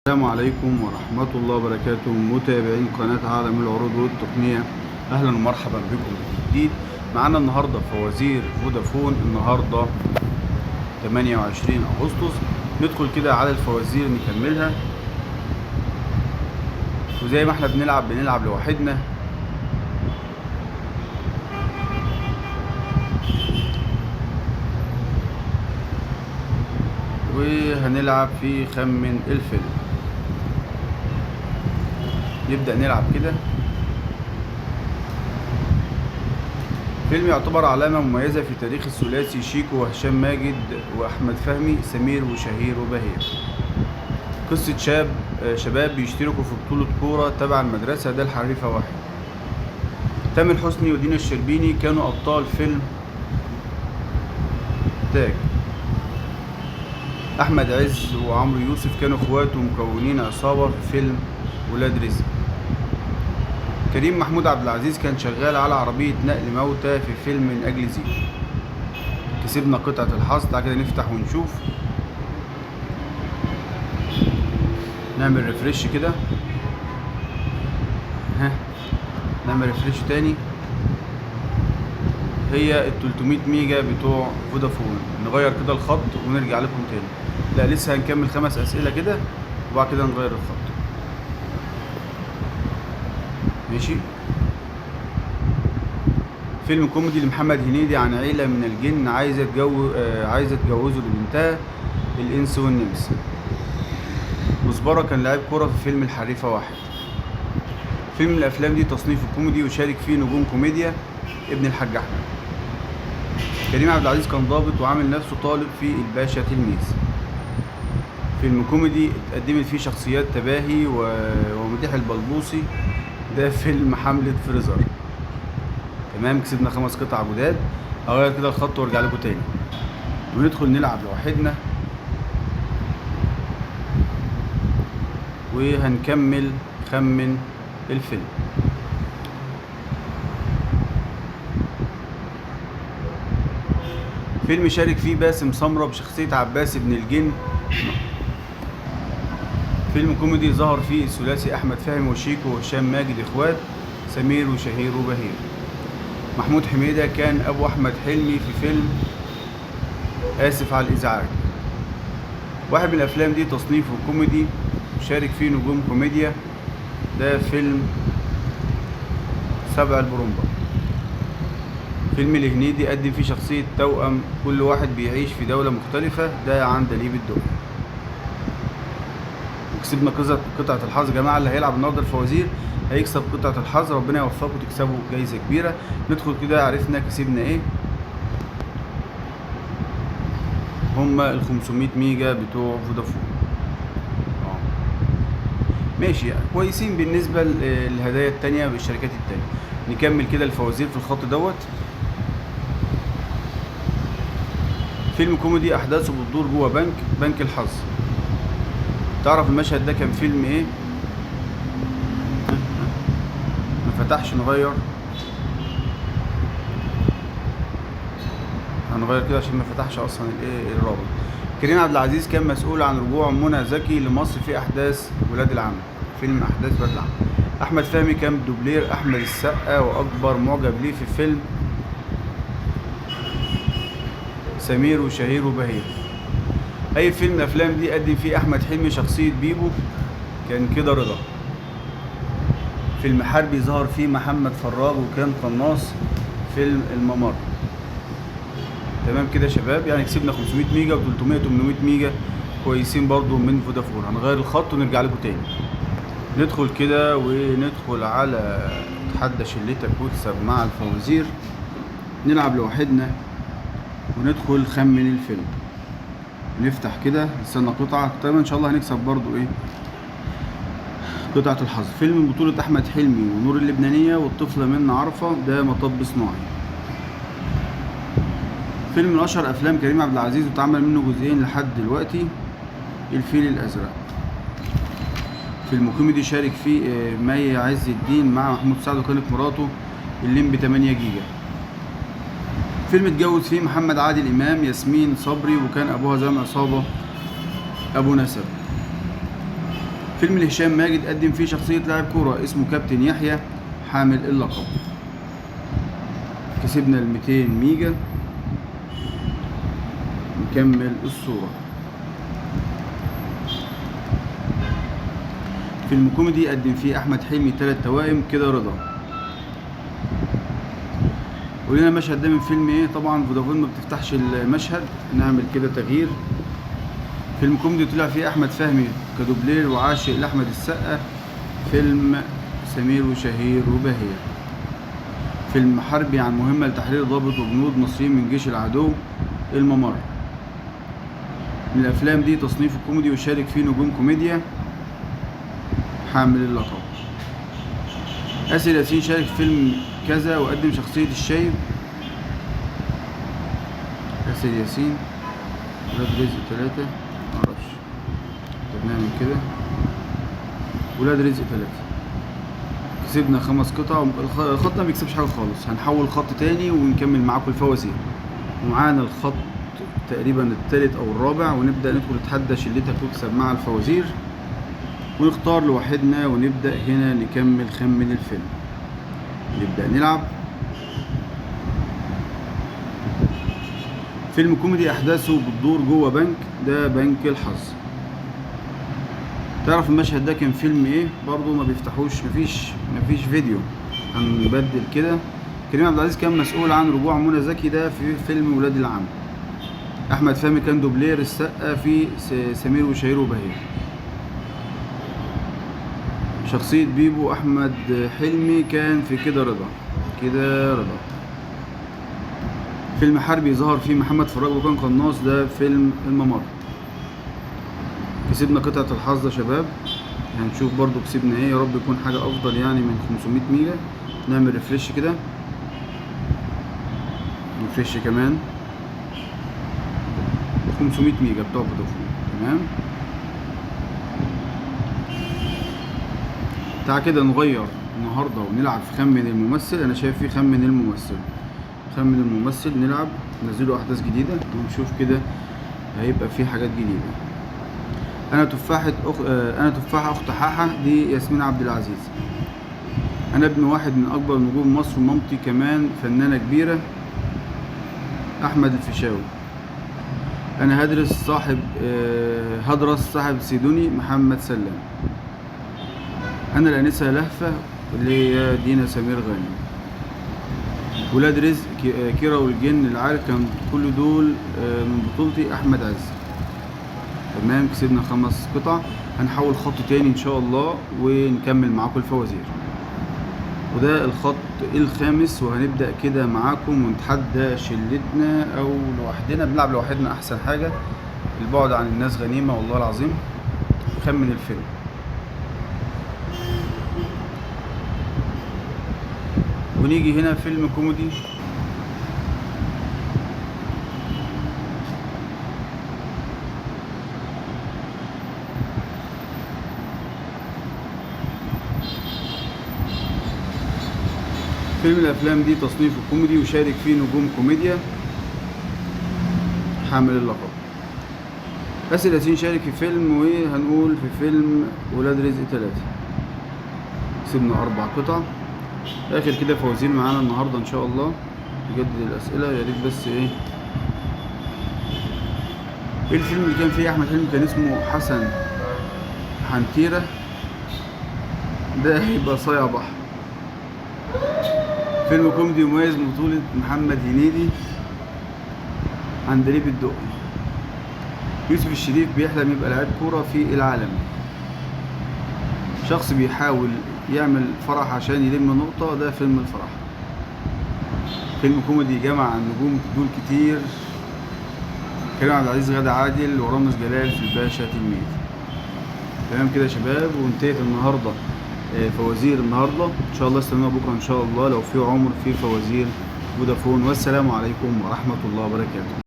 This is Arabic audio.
السلام عليكم ورحمة الله وبركاته، متابعين قناة عالم العروض والتقنية. أهلا ومرحبا بكم في جديد. معانا النهاردة فوازير فودافون، النهاردة 28 أغسطس. ندخل كده على الفوازير نكملها، وزي ما احنا بنلعب لوحدنا. وهنلعب في خمن الفيلم. نبدأ نلعب كده. فيلم يعتبر علامة مميزة في تاريخ الثلاثي شيكو وهشام ماجد وأحمد فهمي، سمير وشهير وبهير. قصة شباب بيشتركوا في بطولة كورة تبع المدرسة، ده الحريفة واحد. تامر حسني ودينا الشربيني كانوا أبطال فيلم تاج. أحمد عز وعمرو يوسف كانوا اخوات ومكونين عصابة في فيلم ولاد رزق. كريم محمود عبد العزيز كان شغال على عربية نقل موتى في فيلم من أجل زيكو. كسبنا قطعة الحظ. تعالى كده نفتح ونشوف. نعمل ريفرش كده. نعمل ريفرش تاني. هي ال 300 ميجا بتوع فودافون. نغير كده الخط ونرجع لكم تاني. لا، لسه هنكمل 5 أسئلة كده وبعد كده نغير الخط. ماشي. فيلم كوميدي لمحمد هنيدي عن عيلة من الجن عايزة تجوزه لبنتها الإنس والنمس. كزبرة كان لاعب كورة في فيلم الحريفة واحد. فيلم من الأفلام دي تصنيفه كوميدي وشارك فيه نجوم كوميديا ابن الحاج أحمد. كريم عبد العزيز كان ضابط وعامل نفسه طالب في الباشا تلميذ. فيلم كوميدي اتقدمت فيه شخصيات تباهي ومديح البلبوصي، ده فيلم حملة فريزر. تمام، كسبنا 5 قطع جداد. هغير كده الخط وارجع لكم تاني وندخل نلعب لوحدنا، وهنكمل خمن الفيلم. فيلم شارك فيه باسم سمرة بشخصية عباس بن الجن. فيلم كوميدي ظهر فيه الثلاثي أحمد فهمي وشيكو وهشام ماجد اخوات، سمير وشهير وبهير. محمود حميدة كان أبو أحمد حلمي في فيلم آسف على الإزعاج. واحد من الأفلام دي تصنيفه كوميدي وشارك فيه نجوم كوميديا، ده فيلم 7 البرومبا. فيلم الهنيدي قدم فيه شخصية توأم كل واحد بيعيش في دولة مختلفة، ده عندليب الدقي. وكسبنا قطعة الحظ. يا جماعة اللي هيلعب النهارده الفوازير هيكسب قطعة الحظ، ربنا يوفقكم تكسبوا جايزة كبيرة. ندخل كده، عرفنا كسبنا ايه. هما ال 500 ميجا بتوع فودافون. ماشي، كويسين بالنسبة للهدايا التانية بالشركات التانية. نكمل كده الفوازير في الخط دوت. فيلم كوميدي أحداثه بتدور جوه بنك الحظ. تعرف المشهد ده كان فيلم ايه؟ ما فتحش. هنغير كده عشان ما فتحش اصلا الرابط. كريم عبد العزيز كان مسؤول عن رجوع منى زكي لمصر في احداث ولاد العم. فيلم احداث ولاد العم. احمد فهمي كان دوبلير احمد السقا واكبر معجب ليه في فيلم سمير وشهير وبهير. اي فيلم من الافلام دي قدم فيه احمد حلمي شخصية بيبو، كان كده رضا. فيلم حربي ظهر فيه محمد فراج وكان قناص، فيلم الممر. تمام كده يا شباب، يعني كسبنا 500 ميجا و300 800 ميجا كويسين برضو من فودافون. هنغير الخط ونرجع لكم تاني. ندخل كده وندخل على تحدى شلتك واكسب مع الفوازير. نلعب لوحدنا وندخل خمن الفيلم. نفتح كده، نستنى قطعة. طيب ان شاء الله هنكسب برضو ايه قطعة الحظ. فيلم من بطولة احمد حلمي ونور اللبنانية والطفلة منى عرفة، ده مطب صناعي. فيلم من اشهر افلام كريم عبد العزيز واتعمل منه جزئين لحد دلوقتي، الفيل الازرق. فيلم كوميدي شارك فيه مي عز الدين مع محمود سعد وكانت مراته الليمبي 8 جيجا. فيلم اتجوز فيه محمد عادل امام ياسمين صبري وكان ابوها زعيم عصابة ابو نسب. فيلم لهشام ماجد قدم فيه شخصية لاعب كورة اسمه كابتن يحيى حامل اللقب. كسبنا 200 ميجا. نكمل الصورة. فيلم كوميدي قدم فيه أحمد حلمي 3 توائم كده رضا. ولنا المشهد ده من فيلم ايه؟ طبعا فودافون ما بتفتحش المشهد، نعمل كده تغيير. فيلم كوميدي طلع فيه احمد فهمي كدوبلير وعاشق لاحمد السقا. فيلم سمير وشهير وبهير. فيلم حربي عن مهمة لتحرير ضابط وجنود مصريين من جيش العدو الممر. من الافلام دي تصنيف الكوميدي وشارك فيه نجوم كوميديا حامل اللقب. آسر ياسين شارك في فيلم كذا وقدم شخصية الشايب. آسر ياسين ولاد رزق 3 معرفش. طب نعمل كده ولاد رزق 3. كسبنا 5 قطع. الخط ما بيكسبش حاجة خالص. هنحول خط تاني ونكمل معاكم الفوازير. ومعانا الخط تقريبا الثالث او الرابع، ونبدأ ندخل نتحدى شلتك وتكسب مع الفوازير، ونختار لوحدنا ونبدأ هنا نكمل خمن الفيلم. نبدأ نلعب. فيلم كوميدي أحداثه بتدور جوه بنك، ده بنك الحظ. تعرف المشهد ده كان فيلم ايه؟ برضو ما بيفتحوش، مفيش فيديو. هنبدل كده. كريم عبد العزيز كان مسؤول عن رجوع منى زكي، ده في فيلم ولاد العم. أحمد فهمي كان دوبلير السقا في سمير وشهير وبهير. شخصية بيبو أحمد حلمي كان في كده رضا. فيلم حربي ظهر فيه محمد فراج وكان قناص، ده فيلم الممر. كسبنا قطعة الحظ يا شباب. هنشوف برضو كسبنا ايه، يا رب يكون حاجة أفضل يعني من 500 ميجا. نعمل ريفريش كده. ريفريش كمان 500 ميجا بتوع فودافون. تمام. تعال كده نغير النهارده ونلعب في خمن الممثل. انا شايف فيه خمن الممثل. نلعب ننزله احداث جديده ونشوف كده هيبقى فيه حاجات جديده. انا تفاحه اخت حاحه، دي ياسمين عبد العزيز. انا ابن واحد من اكبر نجوم مصر، ومامتي كمان فنانه كبيره، احمد الفيشاوي. انا هدرس صاحب سيدوني، محمد سلام. أنا الأنسة لهفة، اللي هي دينا سمير غانم. ولاد رزق كيرة والجن العارف، كان كل دول من بطولتي أحمد عز. تمام. كسبنا 5 قطع. هنحول خط تاني إن شاء الله ونكمل معاكم الفوازير. وده الخط الخامس، وهنبدأ كده معاكم ونتحدى شلتنا أو لوحدنا. بنلعب لوحدنا أحسن حاجة، البعد عن الناس غنيمة والله العظيم. خمن الفيلم. ونيجي هنا فيلم كوميدي. فيلم الافلام دي تصنيفه كوميدي وشارك فيه نجوم كوميديا حامل اللقب. آسر ياسين شارك في فيلم، وهنقول في فيلم ولاد رزق 3. كسبنا 4 قطع. اخر كده فوازير معانا النهارده ان شاء الله. نجدد الاسئله يا ريت. بس ايه الفيلم اللي كان فيه احمد حلمي؟ كان اسمه حسن حنتيره، ده هيبقى صايع بحر. فيلم كوميدي مميز من بطولة محمد هنيدي، عندليب الدقي. يوسف الشريف بيحلم يبقى لاعب كورة في العالم. شخص بيحاول يعمل فرح عشان يلم نقطة، ده فيلم الفرح. فيلم كوميدي جمع نجوم دول كتير، كريم عبد العزيز، غادة عادل، ورامز جلال في الباشا تلميذ. تمام كده يا شباب. وانتهت النهارده فوازير النهارده. ان شاء الله استنونا بكره ان شاء الله لو في عمر في فوازير فودافون. والسلام عليكم ورحمة الله وبركاته.